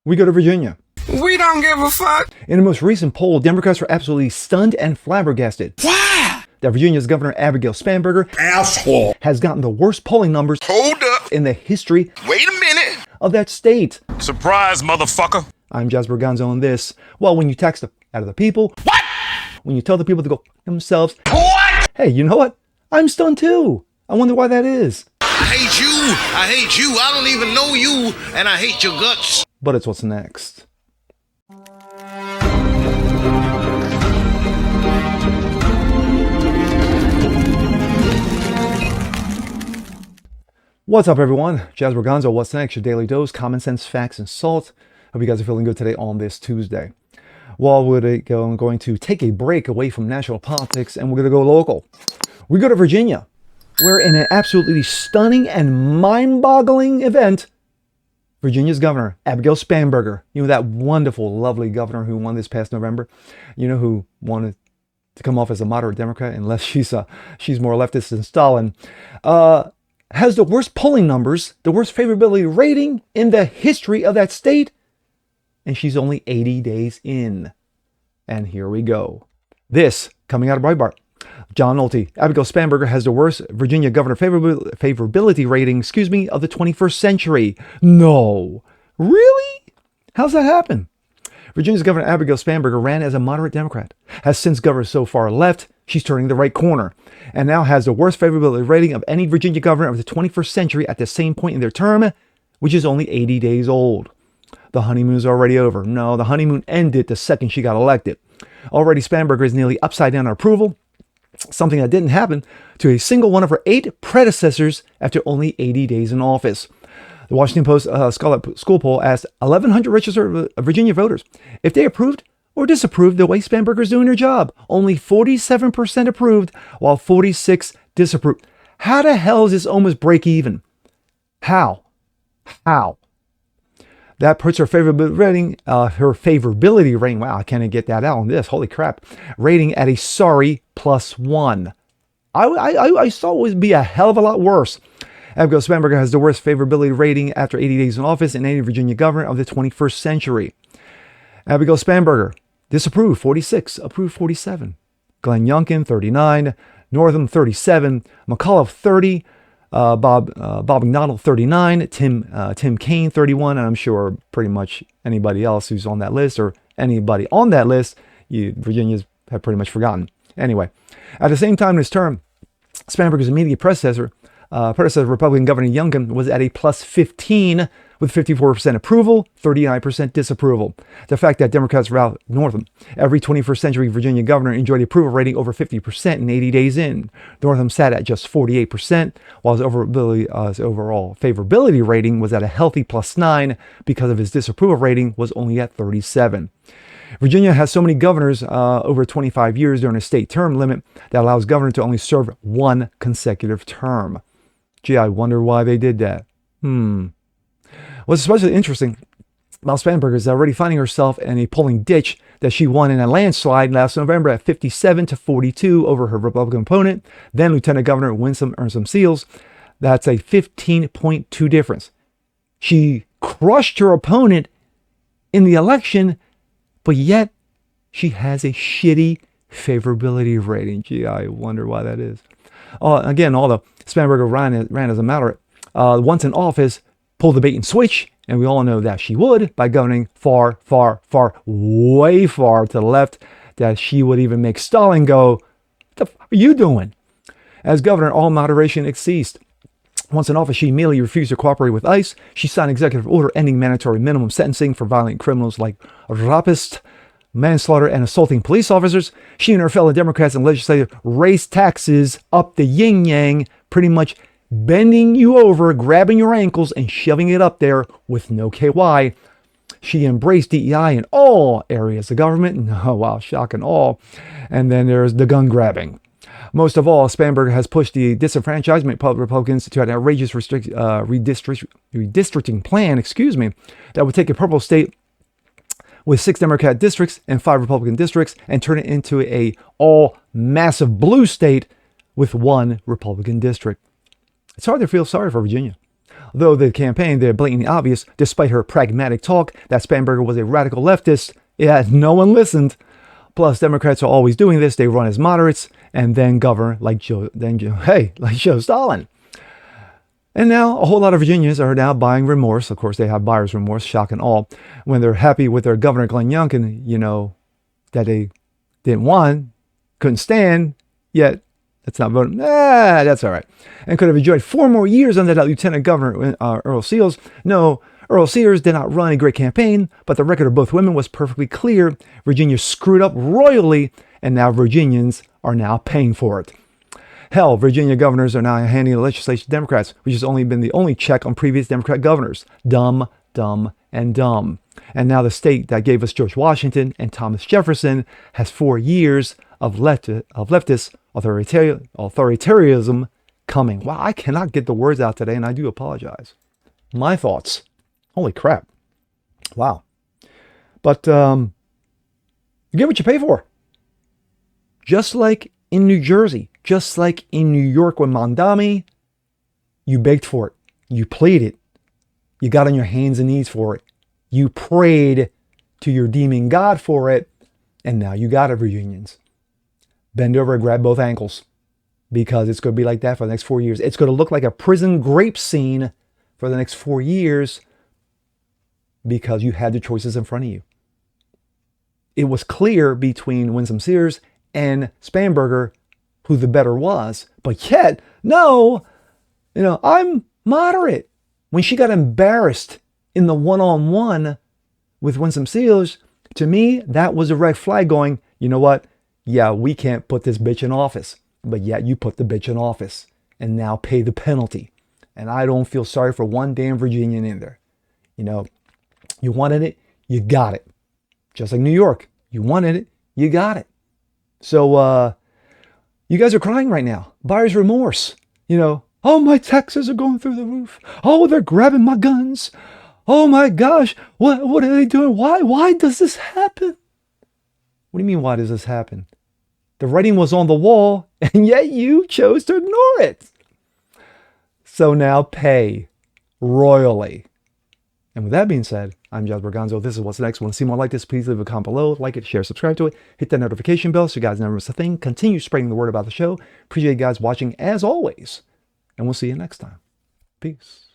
We go to Virginia. We don't give a fuck. In the most recent poll, Democrats were absolutely stunned and flabbergasted. Why? That Virginia's Governor Abigail Spanberger Asshole. has gotten the worst polling numbers Hold up. in the history Wait a minute. of that state. Surprise, motherfucker. I'm Jasper Gonzo on this. Well, when you tax the out of the people. What? When you tell the people to go f themselves. What? Hey, you know what? I'm stunned too. I wonder why that is. I hate you. I hate you. I don't even know you. And I hate your guts. But it's what's next. What's up, everyone? Jasper Gonzo, what's next? Your daily dose, common sense, facts, and salt. Hope you guys are feeling good today on this Tuesday. Well, I'm going to take a break away from national politics and we're going to go local. We go to Virginia, where in an absolutely stunning and mind-boggling event, Virginia's governor, Abigail Spanberger, you know, that wonderful, lovely governor who won this past November, you know, who wanted to come off as a moderate Democrat, unless she's more leftist than Stalin, has the worst polling numbers, the worst favorability rating in the history of that state. And she's only 80 days in. And here we go. This coming out of Breitbart. John Nolte, Abigail Spanberger has the worst Virginia governor favorability rating, of the 21st century. No. Really? How's that happen? Virginia's Governor Abigail Spanberger ran as a moderate Democrat, has since governed so far left, she's turning the right corner, and now has the worst favorability rating of any Virginia governor of the 21st century at the same point in their term, which is only 80 days old. The honeymoon's already over. No, the honeymoon ended the second she got elected. Already Spanberger is nearly upside down on approval, something that didn't happen to a single one of her 8 predecessors after only 80 days in office. The Washington Post school poll asked 1,100 registered Virginia voters if they approved or disapproved the way Spanberger's doing her job. Only 47% approved, while 46% disapproved. How the hell is this almost break even? How? That puts her favorability rating, wow, I can't get that out on this, holy crap, rating at a sorry +1. I thought it would be a hell of a lot worse. Abigail Spanberger has the worst favorability rating after 80 days in office in any Virginia governor of the 21st century. Abigail Spanberger, disapproved 46, approved 47. Glenn Youngkin, 39. Northam, 37. McAuliffe, 30. Bob McDonnell, 39. Tim Kaine, 31. And I'm sure pretty much anybody else who's on that list, or anybody on that list, Virginians have pretty much forgotten. Anyway, at the same time in his term, Spanberger's immediate predecessor, Republican Governor Youngkin, was at a +15 with 54% approval, 39% disapproval. The fact that Democrats routed Northam, every 21st century Virginia governor, enjoyed approval rating over 50% in 80 days in. Northam sat at just 48%, while his overall favorability rating was at a healthy +9 because of his disapproval rating was only at 37. Virginia has so many governors over 25 years during a state term limit that allows governor to only serve one consecutive term. Gee, I wonder why they did that. What's especially interesting about Spanberger is already finding herself in a polling ditch that she won in a landslide last November at 57-42 over her Republican opponent, then Lieutenant Governor Winsome Seals. That's a 15.2 difference. She crushed her opponent in the election, but yet she has a shitty favorability rating. Gee, I wonder why that is. Again, although Spanberger ran as a moderate, once in office, pulled the bait and switch, and we all know that she would, by governing far, way far to the left, that she would even make Stalin go, "What the f are you doing?" As governor, all moderation ceased. Once in office, she immediately refused to cooperate with ICE. She signed executive order ending mandatory minimum sentencing for violent criminals like rapists, manslaughter, and assaulting police officers. She and her fellow Democrats and legislators raised taxes up the yin-yang, pretty much bending you over, grabbing your ankles, and shoving it up there with no KY. She embraced DEI in all areas of government. No, wow, shock and awe. And then there's the gun grabbing. Most of all, Spanberger has pushed the disenfranchisement Republicans to an outrageous redistricting plan, that would take a purple state with 6 Democrat districts and 5 Republican districts and turn it into a all massive blue state with 1 Republican district. It's hard to feel sorry for Virginia. Though the campaign, they're blatantly obvious, despite her pragmatic talk, that Spanberger was a radical leftist, yeah, no one listened. Plus, Democrats are always doing this. They run as moderates and then govern like Joe Stalin. And now a whole lot of Virginians are now buying remorse. Of course, they have buyer's remorse, shock and all, when they're happy with their governor, Glenn Youngkin, that they didn't want, couldn't stand, yet that's not voting. That's all right. And could have enjoyed 4 more years under that Lieutenant Governor, Earl Seals. No, Earl Sears did not run a great campaign, but the record of both women was perfectly clear. Virginia screwed up royally, and now Virginians are now paying for it. Hell, Virginia governors are now handing the legislation to Democrats, which has only been the only check on previous Democrat governors. Dumb, dumb, and dumb. And now the state that gave us George Washington and Thomas Jefferson has 4 years of leftist authoritarianism coming. Wow, I cannot get the words out today, and I do apologize. My thoughts. Holy crap. Wow. But you get what you pay for. Just like in New Jersey, just like in New York with Mondami, you begged for it. You pleaded. You got on your hands and knees for it. You prayed to your demon God for it. And now you got it, Virginians. Bend over and grab both ankles. Because it's going to be like that for the next 4 years. It's going to look like a prison grape scene for the next 4 years. Because you had the choices in front of you. It was clear between Winsome Sears and Spanberger who the better was. But yet, no, I'm moderate. When she got embarrassed in the one-on-one with Winsome Sears, to me, that was a red flag going, you know what? Yeah, we can't put this bitch in office. But yet you put the bitch in office and now pay the penalty. And I don't feel sorry for one damn Virginian in there. You wanted it, you got it. Just like New York. You wanted it, you got it. So, you guys are crying right now. Buyer's remorse. Oh, my taxes are going through the roof. Oh, they're grabbing my guns. Oh my gosh, what are they doing? Why does this happen? What do you mean, why does this happen? The writing was on the wall, and yet you chose to ignore it. So now pay royally. And with that being said, I'm Jasper Gonzo. This is What's Next. Want to see more like this? Please leave a comment below. Like it, share, subscribe to it. Hit that notification bell so you guys never miss a thing. Continue spreading the word about the show. Appreciate you guys watching as always. And we'll see you next time. Peace.